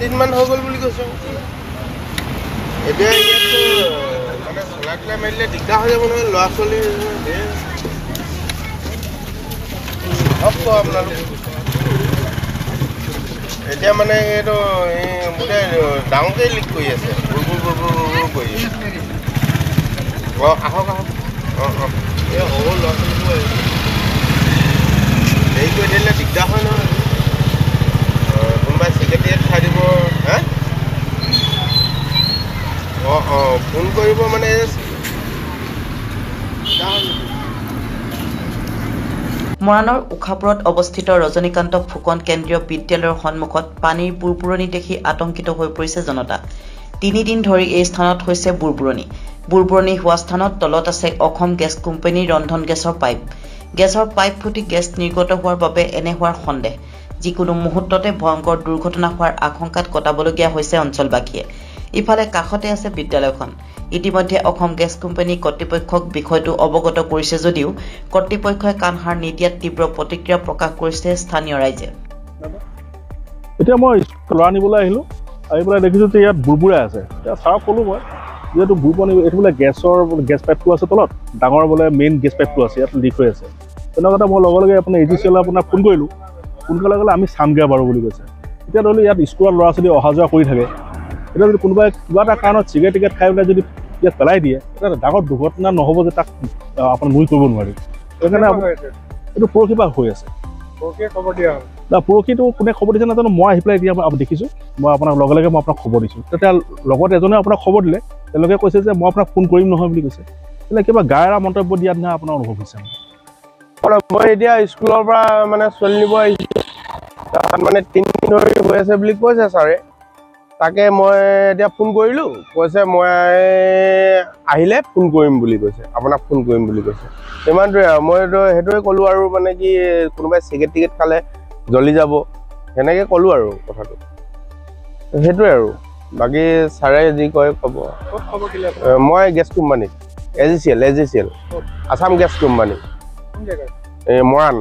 দিনমান হৈ গ'ল বুলি কৈছে এতিয়া ইয়াততো মানে চলাই মাৰিলে দিগদাৰ হৈ যাব নহয় ল'ৰা ছোৱালী হওক আপোনালোক এতিয়া মানে এইটো গোটেই ডাঙৰকৈ লিক কৰি আছে বুৰ কৰি আহক এই সৰু ল'ৰা ছোৱালীবোৰ দেৰি কৰি দিলে দিগদাৰ হয় নহয় কোনোবাই চিগাৰেট খাই দিব হা ফোন কৰিব মানে মৰাণৰ উখাপুৰত অৱস্থিত ৰজনীকান্ত ফুকন কেন্দ্ৰীয় বিদ্যালয়ৰ সন্মুখত পানীৰ বুৰবুৰণি দেখি আতংকিত হৈ পৰিছে জনতা 3 দিন ধৰি এই স্থানত হৈছে বুৰবুৰণি হোৱা স্থানত তলত আছে অসম গেছ কোম্পানীৰ ৰন্ধন গেছৰ পাইপ ফুটি গেছ নিৰ্গত হোৱাৰ বাবে এনে হোৱাৰ সন্দেহ যিকোনো মুহূৰ্ততে ভয়ংকৰ দুৰ্ঘটনা হোৱাৰ আশংকাত কটাবলগীয়া হৈছে অঞ্চলবাসীয়ে ইফালে কাষতে আছে বিদ্যালয়খন ইতিমধ্যে অসম গেছ কোম্পানী কৰ্তৃপক্ষক বিষয়টো অৱগত কৰিছে যদিও কৰ্তৃপক্ষই কাণসাৰ নিদিয়াত তীব্ৰ প্ৰতিক্ৰিয়া প্ৰকাশ কৰিছে স্থানীয় ৰাইজে এতিয়া মই ল'ৰা নিবলৈ আহিলোঁ আহি পেলাই দেখিছোঁ যে ইয়াত বুৰবুৰাই আছে এতিয়া ছাৰক ক'লোঁ মই যিহেতু বুৰবুৰণি এইটো বোলে গেছ পাইপটো আছে তলত ডাঙৰ বোলে মেইন গেছ পাইপটো আছে ইয়াত লিক হৈ আছে তেনেকুৱাতে মই লগে লগে আপোনাৰ AGCL আপোনাক ফোন কৰিলোঁ ফোন কৰাৰ লগে আমি চামগৈ বাৰু বুলি কৈছে এতিয়া ধৰি লওক ইয়াত স্কুলত ল'ৰা ছোৱালী অহা যোৱা কৰি থাকে এতিয়া যদি কোনোবাই কিবা এটা কাৰণত চিগাৰেট খাই পেলাই যদি ইয়াত পেলাই দিয়ে এটা ডাঙৰ দুৰ্ঘটনা নহ'ব যে তাক আপুনি নুই কৰিব নোৱাৰি সেইকাৰণে এইটো পৰহি পৰা হৈ আছে খবৰ দিয়া পৰহিটো কোনে খবৰ দিছে নাজানো মই আহি পেলাই এতিয়া দেখিছোঁ মই আপোনাক লগে লগে মই আপোনাক খবৰ দিছোঁ তেতিয়া লগত এজনে আপোনাক খবৰ দিলে তেওঁলোকে কৈছে যে মই আপোনাক ফোন কৰিম নহয় বুলি কৈছে એટલે কিবা গায়ৰা মন্তব্য দিয়াত নহয় আপোনাৰ অনুভৱ হৈছে মই এতিয়া স্কুলৰ পৰা মানে ছোৱালী নিব আহিছোঁ তাত মানে 3 দিন ধৰি হৈ আছে বুলি কৈছে ছাৰে তাকে মই এতিয়া ফোন কৰিলোঁ কৈছে মই আহিলে ফোন কৰিম বুলি কৈছে আপোনাক ফোন কৰিম বুলি কৈছে ইমানটোৱে আৰু মইতো সেইটোৱে ক'লোঁ আৰু মানে কি কোনোবাই চিগাৰেট খালে জ্বলি যাব সেনেকৈ ক'লোঁ আৰু কথাটো সেইটোৱে আৰু বাকী ছাৰে যি কয় ক'ব মই gas company AGCL Assam gas company Moran